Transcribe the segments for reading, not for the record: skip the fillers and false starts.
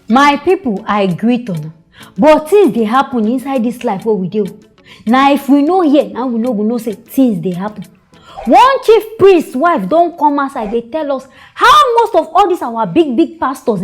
My people, I agree to now. But things they happen inside this life what we do. Now if we know here, now we know say things they happen. One chief priest wife don't come outside, they tell us how most of all these our big pastors,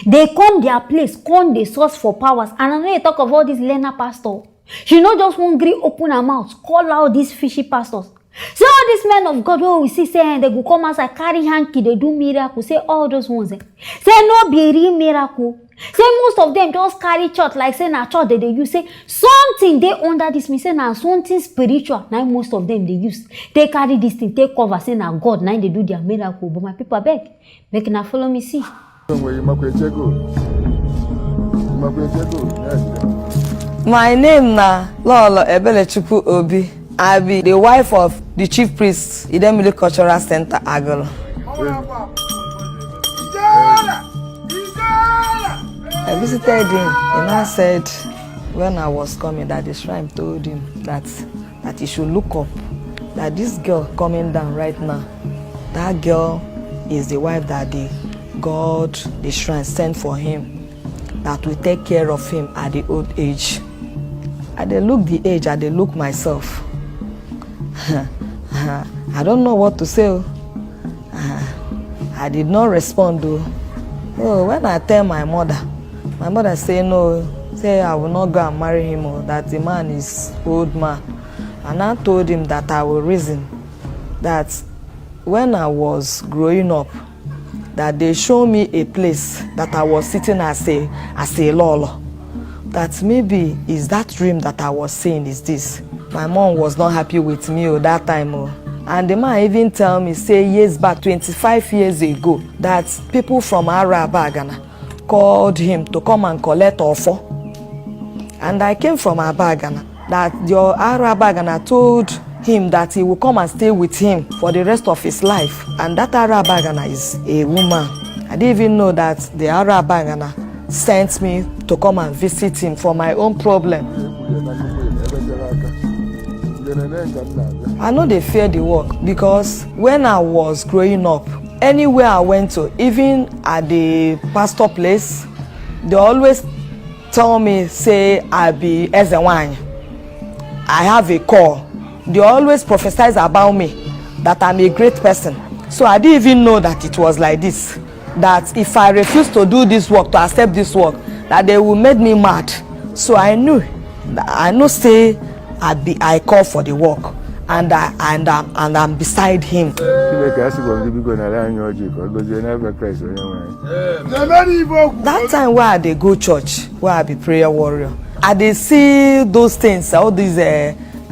they come their place, come they source for powers. And I know you talk of all these learner pastor. She not just won't gree open her mouth, call out these fishy pastors. So all these men of God, what we see say they go come outside, carry hanky, they do miracle, say all those ones. Say no be real miracle. Say most of them just carry church like say na church they use. Say something they under this me say na something spiritual. Now most of them they use. They carry this thing, take cover, say na God. Now they do their miracle. But my people beg, make na follow me see. My name na Lolo Ebelechuku Obi. I be the wife of the chief priest Idemili Cultural Center Agolo. I visited him and I said when I was coming that the shrine told him that he should look up, that this girl coming down right now, that girl is the wife that the shrine sent for him, that will take care of him at the old age. I dey look the age, I dey look myself. I don't know what to say. I did not respond though. Oh, when I tell my mother say no, say I will not go and marry him, or that the man is old man. And I told him that I will reason that when I was growing up, that they show me a place that I was sitting as a lolo. That maybe is that dream that I was seeing is this. My mom was not happy with me that time. And the man even tell me, say years back, 25 years ago, that people from Arabagana called him to come and collect offer. And I came from Abagana, that your Arabagana told him that he will come and stay with him for the rest of his life. And that Arabagana is a woman. I didn't even know that the Arabagana sent me to come and visit him for my own problem. I know they fear the work because when I was growing up, anywhere I went to, even at the pastor place, they always tell me, say, I be Ezewany. I have a call. They always prophesize about me, that I'm a great person. So I didn't even know that it was like this. That if I refuse to do this work, to accept this work, that they will make me mad. So I knew, say, I call for the work. And I'm beside him. That time where I dey go church, where I be prayer warrior, I dey see those things, all these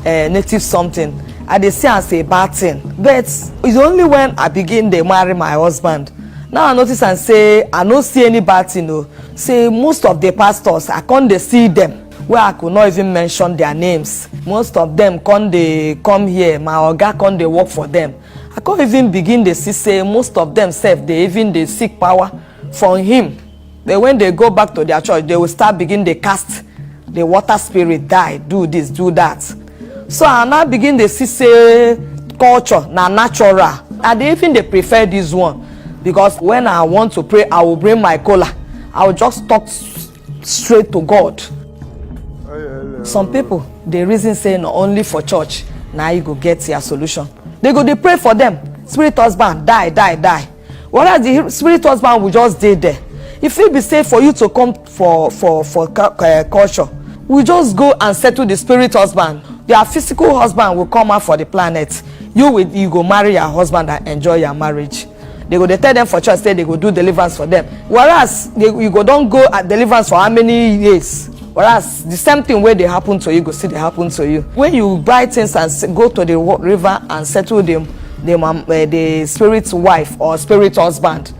native something, I dey see as a bad thing. But it's only when I begin to marry my husband. Now I notice and say I don't see any bad thing. Say most of the pastors, I can't see them. Where I could not even mention their names. Most of them come here, my oga come they work for them. I can't even begin to see say most of them they seek power from him. Then when they go back to their church, they will start begin to cast the water spirit, die, do this, do that. So I now begin to see say culture, na natural. And they prefer this one. Because when I want to pray, I will bring my cola. I will just talk straight to God. Some people, they reason say no only for church, now you go get your solution. They go, they pray for them. Spirit husband, die. Whereas the spirit husband will just stay there. If it be safe for you to come for culture, we just go and settle the spirit husband. Their physical husband will come out for the planet. You go marry your husband and enjoy your marriage. They go, they tell them for church, say they go do deliverance for them. Whereas you don't go at deliverance for how many years? Whereas the same thing where they happen to you, go see they happen to you. When you buy things and go to the river and settle the spirit wife or spirit husband,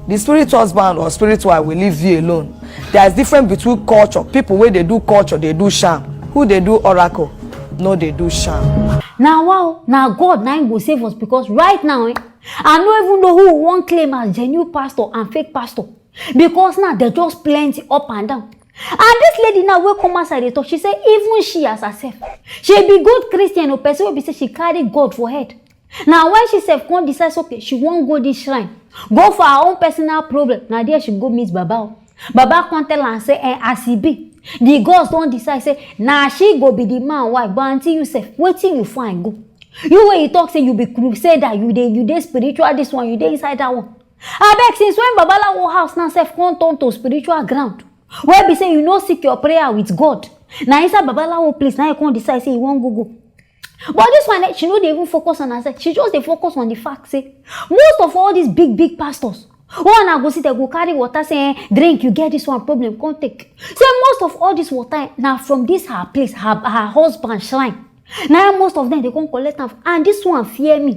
the spirit husband or spirit wife will leave you alone. There's difference between culture. People where they do culture, they do sham. Who they do oracle, no, they do sham. Now wow, now God now will save us because right now, I don't even know who won't claim as genuine pastor and fake pastor because now they just plenty up and down. And this lady now will come outside the talk. She said even she as herself, she be good Christian or person will be say she carry God for head. Now when she self come decide okay, she won't go this shrine, go for her own personal problem. Now there she go meet Baba. Baba come tell am say as e be, the gods don decide say na she go be the man wife, but until you sef wetin you find go. You wey you talk say you be crusader, you dey spiritual this one, you dey inside that one. Abeg, since when babalawo house now sef come turn to spiritual ground, wey be say you no seek your prayer with God, na inside babalawo place na you come decide say you wan go. But this one, she no dey even focus on herself. She just dey focus on the fact say most of all these big pastors, one na go sit there go carry water say drink, you get this one problem, come take. Say most of all this water na from this her place, her husband shrine. Now most of them they come collect am, and this one fear me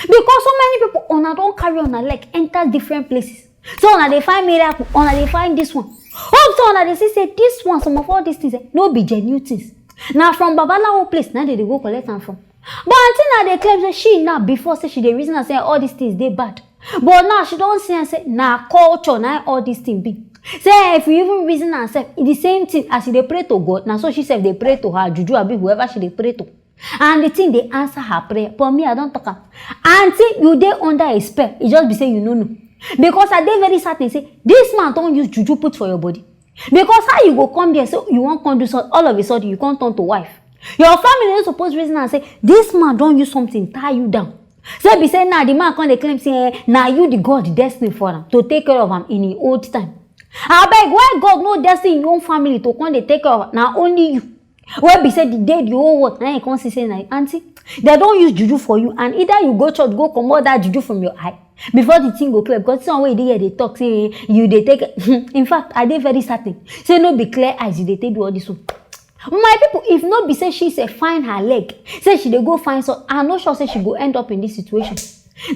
because so many people una don carry on a leg enter different places. So una dey find miracle, una dey find this one. Hope so una dey see say this one, some of all these things no be genuine things. Now from babalawo place now they go collect am from. But until now they claim say she now before say she dey reason and say all these things they bad. But now she don't see and say na culture now all these things be. Say if you even reason herself, it's the same thing as she dey pray to God. Now so she said they pray to her juju abi whoever she dey pray to. And the thing they answer her prayer. But me I don't talk am. Until you dey under a spell, it just be say you no. Because I dey very certain say this man don't use juju put for your body. Because how you go come there so you won't come do something, all of a sudden you can't turn to wife. Your family is supposed to reason and say this man don't use something tie you down. So be say now the man come dey claim say now you the God destiny for him to take care of him in his old time. Abeg, why God no destiny in your own family to come dey take care of now only you? Where be say the day the whole world now you come see say na auntie they don't use juju for you, and either you go church go comot that juju from your eye before the thing go clear. Because some way they talk say you they take in fact I dey very certain say no be clear eyes you they take do all this one. My people, if not be say she say find her leg, say she dey go find, so I'm not sure say she go end up in this situation.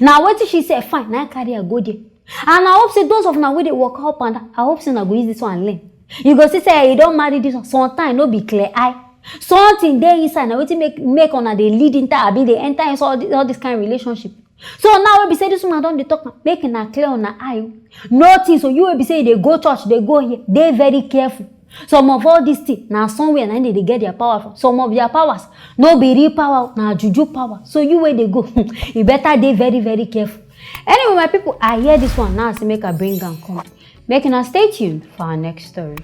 Now what she say fine, now carry her go there. And I hope say those of now where they walk up and I hope say now go use this one learn. You go see say you don't marry this one, sometimes no be clear eye. Something there inside now wetin make on they lead into abi they enter into all this kind of relationship. So now we be say this woman don't they talk making her clear on her eye. Nothing, so you will be say they go church, they go here, they very careful. Some of all these things now somewhere now they get their power from. Some of their powers no be real power, now juju power. So you where they go, you better they very careful. Anyway, my people, I hear this one now, so make a bring and come. Make us stay tuned for our next story.